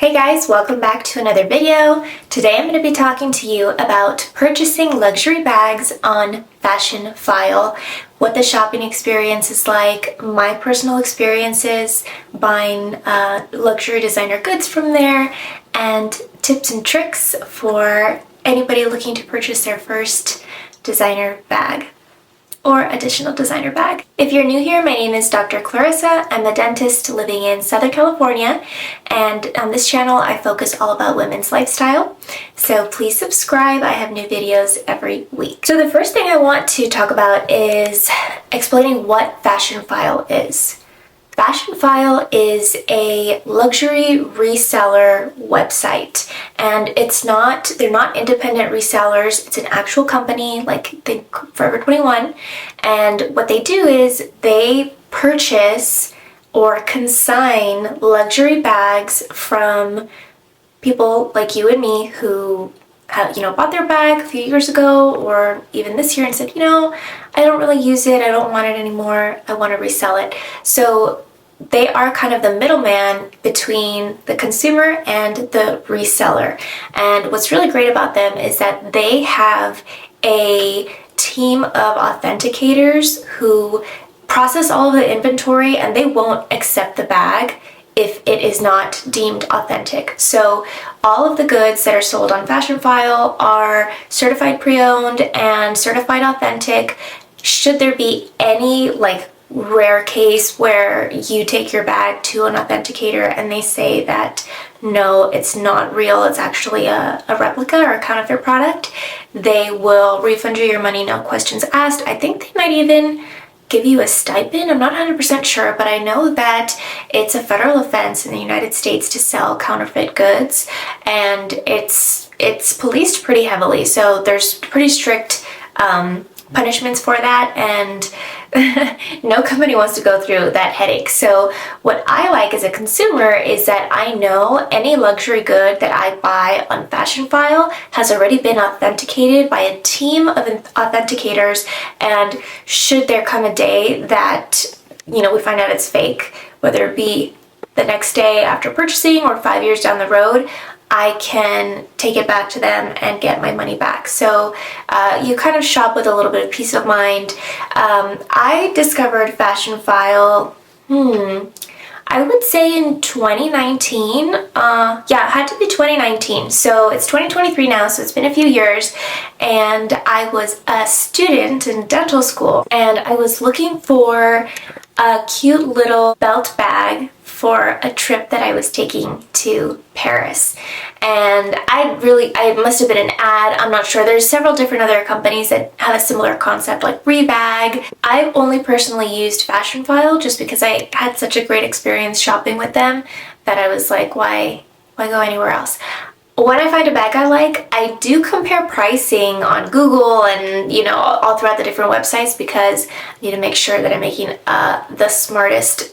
Hey guys, welcome back to another video. Today I'm going to be talking to you about purchasing luxury bags on Fashionphile, what the shopping experience is like, my personal experiences buying luxury designer goods from there, and tips and tricks for anybody looking to purchase their first designer bag or additional designer bag. If you're new here, my name is Dr. Clarissa. I'm a dentist living in Southern California, and on this channel I focus all about women's lifestyle. So please subscribe. I have new videos every week. So the first thing I want to talk about is explaining what Fashionphile is. Fashionphile is a luxury reseller website, and they're not independent resellers. It's an actual company like Forever 21, and what they do is they purchase or consign luxury bags from people like you and me who have, bought their bag a few years ago or even this year and said, I don't really use it, I don't want it anymore, I want to resell it. So they are kind of the middleman between the consumer and the reseller. And what's really great about them is that they have a team of authenticators who process all of the inventory, and they won't accept the bag if it is not deemed authentic. So all of the goods that are sold on Fashionphile are certified pre-owned and certified authentic. Should there be any rare case where you take your bag to an authenticator and they say that no, it's not real, it's actually a replica or a counterfeit product, they will refund you your money, no questions asked. I think they might even give you a stipend. I'm not 100% sure, but I know that it's a federal offense in the United States to sell counterfeit goods, and it's policed pretty heavily. So there's pretty strict punishments for that, and no company wants to go through that headache. So what I like as a consumer is that I know any luxury good that I buy on Fashionphile has already been authenticated by a team of authenticators, and should there come a day that we find out it's fake, whether it be the next day after purchasing or 5 years down the road, I can take it back to them and get my money back. So you kind of shop with a little bit of peace of mind. I discovered Fashionphile, I would say in 2019. It had to be 2019. So it's 2023 now, so it's been a few years. And I was a student in dental school, and I was looking for a cute little belt bag for a trip that I was taking to Paris. And I must have been an ad, I'm not sure. There's several different other companies that have a similar concept like Rebag. I've only personally used Fashionphile just because I had such a great experience shopping with them that I was like, why go anywhere else? When I find a bag I like, I do compare pricing on Google and, all throughout the different websites, because I need to make sure that I'm making the smartest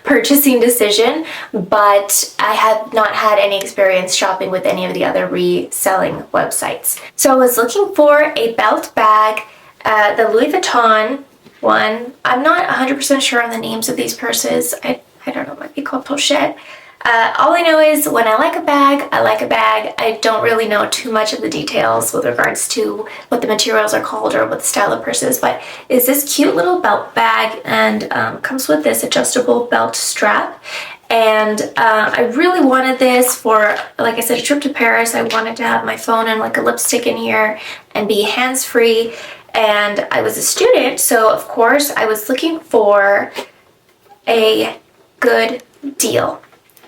purchasing decision. But I have not had any experience shopping with any of the other reselling websites. So I was looking for a belt bag, the Louis Vuitton one. I'm not 100% sure on the names of these purses. I don't know, it might be called Pochette. All I know is when I like a bag, I like a bag. I don't really know too much of the details with regards to what the materials are called or what the style of purse is, but it's this cute little belt bag, and comes with this adjustable belt strap. And I really wanted this for, like I said, a trip to Paris. I wanted to have my phone and a lipstick in here and be hands-free. And I was a student, so of course I was looking for a good deal.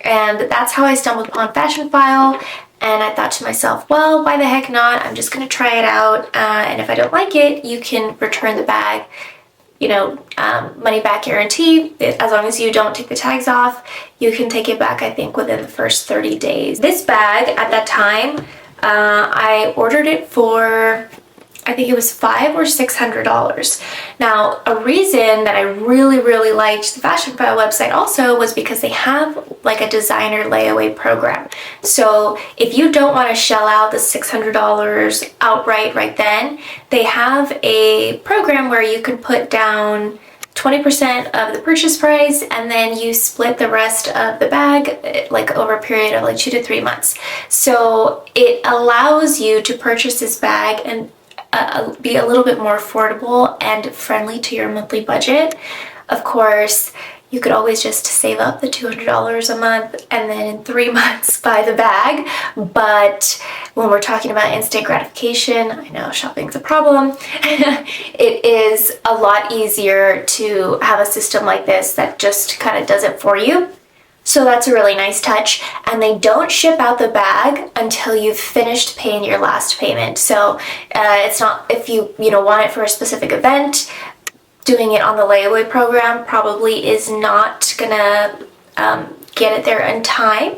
And that's how I stumbled upon Fashionphile, and I thought to myself, well, why the heck not? I'm just going to try it out, and if I don't like it, you can return the bag, money back guarantee. As long as you don't take the tags off, you can take it back, I think, within the first 30 days. This bag, at that time, I ordered it for, I think it was $500 or $600. Now, a reason that I really, really liked the Fashionphile website also was because they have a designer layaway program. So if you don't want to shell out the $600 outright right then, they have a program where you can put down 20% of the purchase price, and then you split the rest of the bag like over a period of like 2 to 3 months. So it allows you to purchase this bag and be a little bit more affordable and friendly to your monthly budget. Of course, you could always just save up the $200 a month and then in 3 months buy the bag. But when we're talking about instant gratification, I know shopping's a problem. It is a lot easier to have a system like this that just kind of does it for you. So that's a really nice touch. And they don't ship out the bag until you've finished paying your last payment. So it's not, if you want it for a specific event, doing it on the layaway program probably is not gonna get it there in time.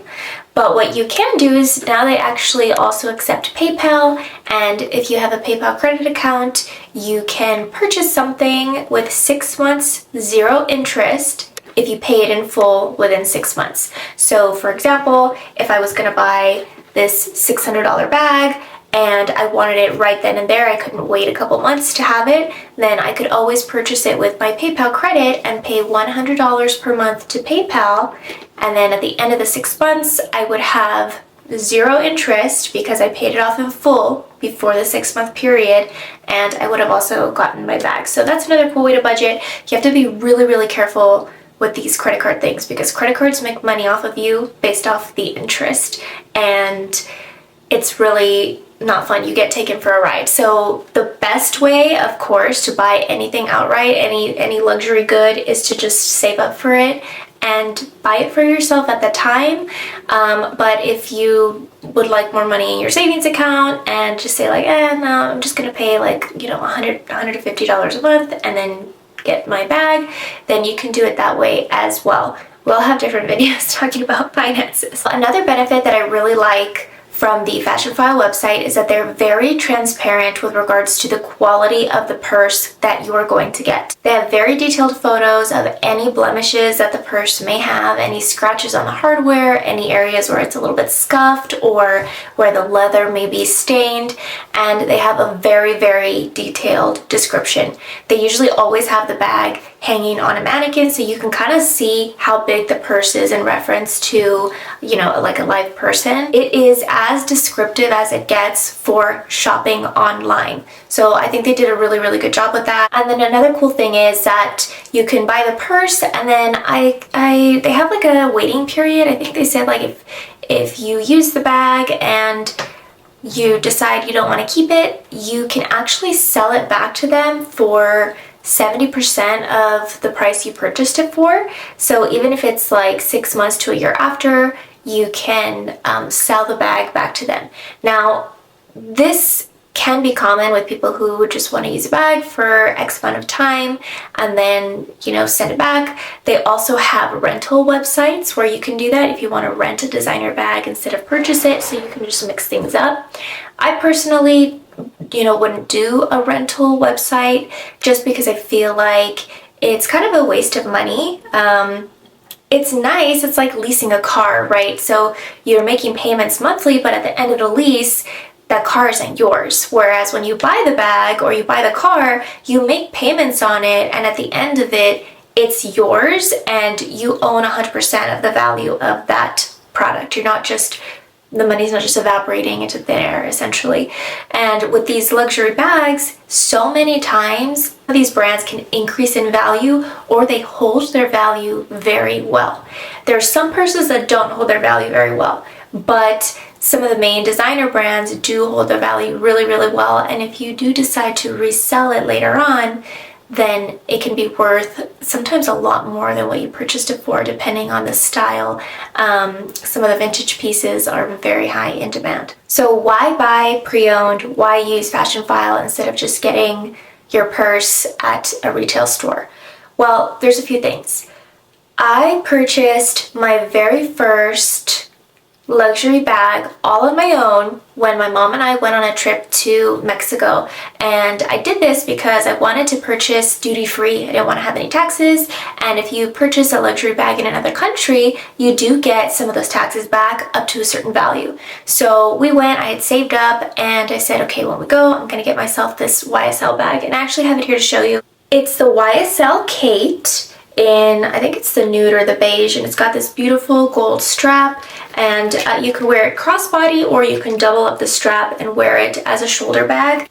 But what you can do is now they actually also accept PayPal, and if you have a PayPal credit account, you can purchase something with 6 months, 0 interest, if you pay it in full within 6 months. So for example, if I was gonna buy this $600 bag and I wanted it right then and there, I couldn't wait a couple months to have it, then I could always purchase it with my PayPal credit and pay $100 per month to PayPal, and then at the end of the 6 months, I would have 0 interest because I paid it off in full before the 6-month period, and I would have also gotten my bag. So that's another cool way to budget. You have to be really, really careful with these credit card things because credit cards make money off of you based off the interest, and it's really not fun. You get taken for a ride. So the best way, of course, to buy anything outright, any luxury good, is to just save up for it and buy it for yourself at the time. But if you would like more money in your savings account and just say like, no, I'm just gonna pay like, $100, $150 a month and then get my bag, then you can do it that way as well. We'll have different videos talking about finances. Another benefit that I really like from the Fashionphile website is that they're very transparent with regards to the quality of the purse that you are going to get. They have very detailed photos of any blemishes that the purse may have, any scratches on the hardware, any areas where it's a little bit scuffed or where the leather may be stained, and they have a very, very detailed description. They usually always have the bag hanging on a mannequin so you can kind of see how big the purse is in reference to, like a live person. It is as descriptive as it gets for shopping online. So I think they did a really, really good job with that. And then another cool thing is that you can buy the purse and then they have like a waiting period. I think they said like if you use the bag and you decide you don't want to keep it, you can actually sell it back to them for 70% of the price you purchased it for. So even if it's like 6 months to a year after, you can sell the bag back to them. Now, this can be common with people who just want to use a bag for X amount of time and then, send it back. They also have rental websites where you can do that if you want to rent a designer bag instead of purchase it, so you can just mix things up. I personally wouldn't do a rental website just because I feel like it's kind of a waste of money. It's nice, it's like leasing a car, right? So you're making payments monthly, but at the end of the lease, that car isn't yours. Whereas when you buy the bag or you buy the car, you make payments on it, and at the end of it, it's yours and you own 100% of the value of that product. The money's not just evaporating into thin air, essentially. And with these luxury bags, so many times these brands can increase in value or they hold their value very well. There are some purses that don't hold their value very well, but some of the main designer brands do hold their value really, really well. And if you do decide to resell it later on, then it can be worth sometimes a lot more than what you purchased it for, depending on the style. Some of the vintage pieces are very high in demand. So why buy pre-owned? Why use Fashionphile instead of just getting your purse at a retail store? Well, there's a few things. I purchased my very first luxury bag all on my own when my mom and I went on a trip to Mexico. And I did this because I wanted to purchase duty-free. I didn't want to have any taxes. And if you purchase a luxury bag in another country, you do get some of those taxes back up to a certain value. So we went, I had saved up, and I said, okay, when we go, I'm going to get myself this YSL bag. And I actually have it here to show you. It's the YSL Kate in, I think it's the nude or the beige, and it's got this beautiful gold strap, and you can wear it crossbody or you can double up the strap and wear it as a shoulder bag.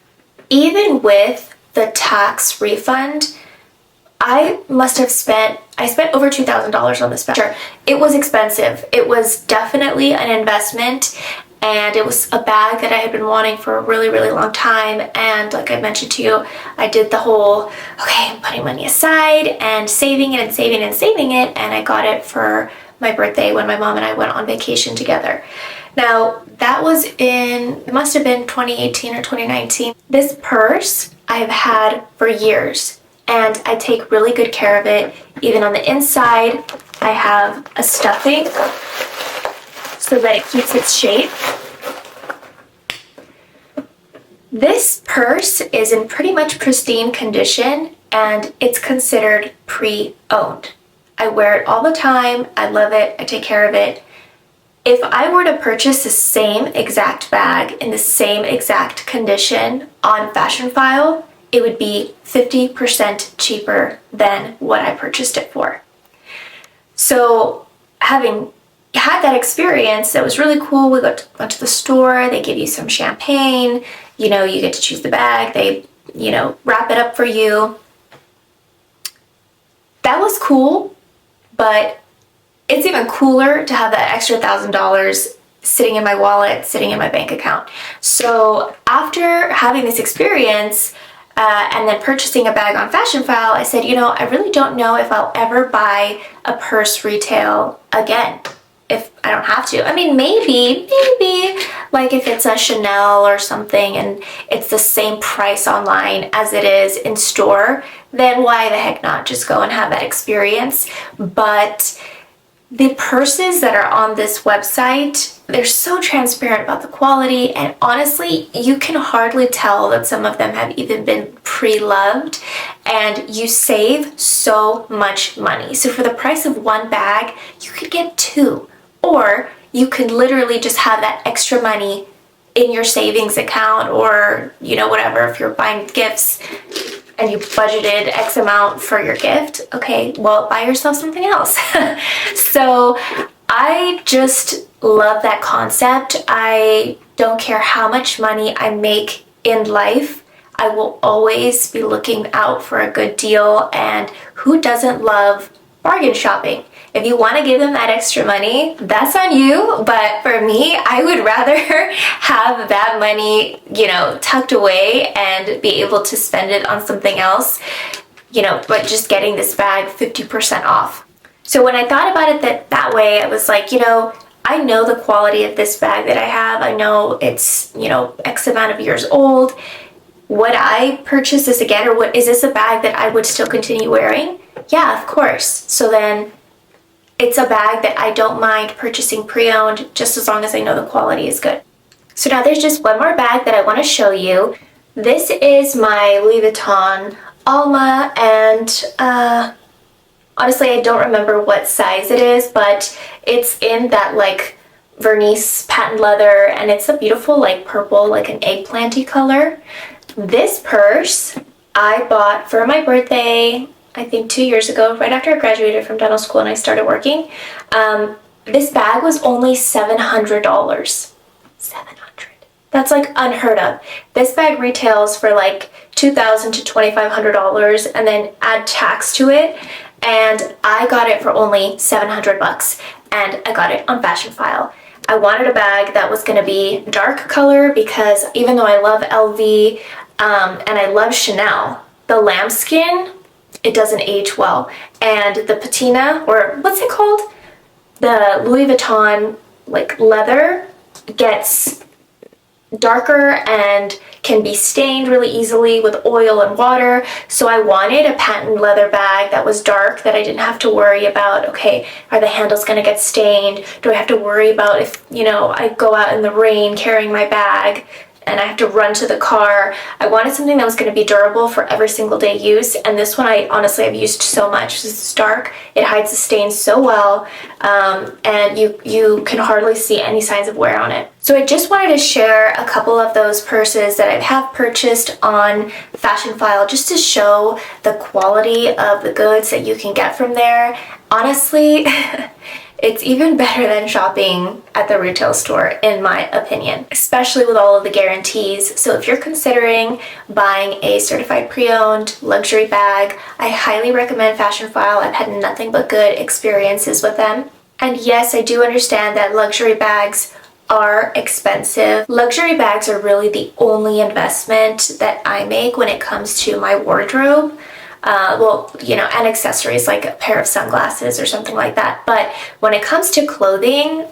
Even with the tax refund, I spent over $2,000 on this bag. Sure, it was expensive. It was definitely an investment, and it was a bag that I had been wanting for a really, really long time. And like I mentioned to you, I did the whole, okay, I'm putting money aside and saving it and saving and saving it, and I got it for my birthday when my mom and I went on vacation together. Now, that was it must have been 2018 or 2019. This purse I've had for years, and I take really good care of it. Even on the inside, I have a stuffing so that it keeps its shape. This purse is in pretty much pristine condition, and it's considered pre-owned. I wear it all the time. I love it. I take care of it. If I were to purchase the same exact bag in the same exact condition on Fashionphile, it would be 50% cheaper than what I purchased it for. So having had that experience, that was really cool. We went to the store, they give you some champagne, you get to choose the bag, they, wrap it up for you. That was cool, but it's even cooler to have that extra $1,000 sitting in my wallet, sitting in my bank account. So after having this experience, and then purchasing a bag on Fashionphile, I said, I really don't know if I'll ever buy a purse retail again, if I don't have to. I mean, maybe, like if it's a Chanel or something and it's the same price online as it is in store, then why the heck not just go and have that experience. But the purses that are on this website, they're so transparent about the quality, and honestly, you can hardly tell that some of them have even been pre-loved, and you save so much money. So for the price of one bag, you could get two, or you could literally just have that extra money in your savings account, or whatever, if you're buying gifts and you budgeted X amount for your gift, okay, well, buy yourself something else. So I just love that concept. I don't care how much money I make in life, I will always be looking out for a good deal, and who doesn't love bargain shopping? If you want to give them that extra money, that's on you, but for me, I would rather have that money, tucked away and be able to spend it on something else, but just getting this bag 50% off. So when I thought about it that way, I was like, I know the quality of this bag that I have. I know it's, X amount of years old. Would I purchase this again, or is this a bag that I would still continue wearing? Yeah, of course. So then it's a bag that I don't mind purchasing pre-owned, just as long as I know the quality is good. So now there's just one more bag that I want to show you. This is my Louis Vuitton Alma, and honestly, I don't remember what size it is, but it's in that like Vernice patent leather, and it's a beautiful like purple, like an eggplanty color. This purse I bought for my birthday, I think 2 years ago, right after I graduated from dental school and I started working. This bag was only $700. $700. That's like unheard of. This bag retails for like $2,000 to $2,500, and then add tax to it, and I got it for only $700, and I got it on Fashionphile. I wanted a bag that was going to be dark color because even though I love LV and I love Chanel, the lambskin, it doesn't age well, and the patina, or what's it called? The Louis Vuitton like leather gets darker and can be stained really easily with oil and water. So I wanted a patent leather bag that was dark, that I didn't have to worry about, okay, are the handles gonna get stained? Do I have to worry about if, I go out in the rain carrying my bag and I have to run to the car. I wanted something that was going to be durable for every single day use, and this one I honestly have used so much. It's dark, it hides the stains so well, and you can hardly see any signs of wear on it. So I just wanted to share a couple of those purses that I have purchased on Fashionphile just to show the quality of the goods that you can get from there. Honestly, it's even better than shopping at the retail store, in my opinion, especially with all of the guarantees. So if you're considering buying a certified pre-owned luxury bag, I highly recommend Fashionphile. I've had nothing but good experiences with them. And yes, I do understand that luxury bags are expensive. Luxury bags are really the only investment that I make when it comes to my wardrobe. Well, you know, and accessories like a pair of sunglasses or something like that. But when it comes to clothing,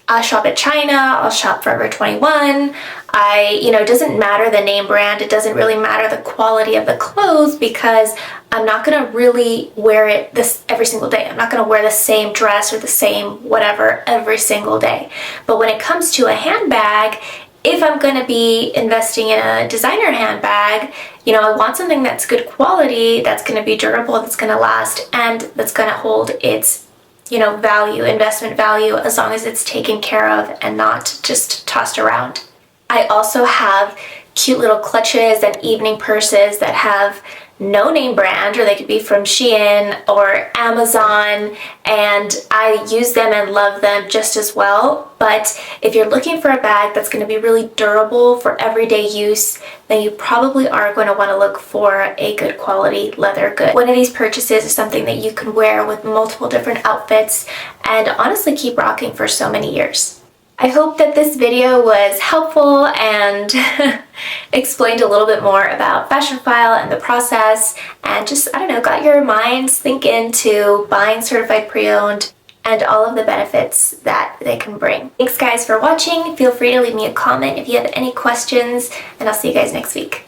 I'll shop at China, I'll shop Forever 21. It doesn't matter the name brand, it doesn't really matter the quality of the clothes, because I'm not gonna really wear it every single day. I'm not gonna wear the same dress or the same whatever every single day. But when it comes to a handbag, if I'm going to be investing in a designer handbag, I want something that's good quality, that's going to be durable, that's going to last, and that's going to hold its, investment value, as long as it's taken care of and not just tossed around. I also have cute little clutches and evening purses that have no name brand, or they could be from Shein or Amazon, and I use them and love them just as well. But if you're looking for a bag that's going to be really durable for everyday use, then you probably are going to want to look for a good quality leather good. One of these purchases is something that you can wear with multiple different outfits and honestly keep rocking for so many years. I hope that this video was helpful and explained a little bit more about Fashionphile and the process, and just, got your minds thinking to buying certified pre-owned and all of the benefits that they can bring. Thanks guys for watching. Feel free to leave me a comment if you have any questions, and I'll see you guys next week.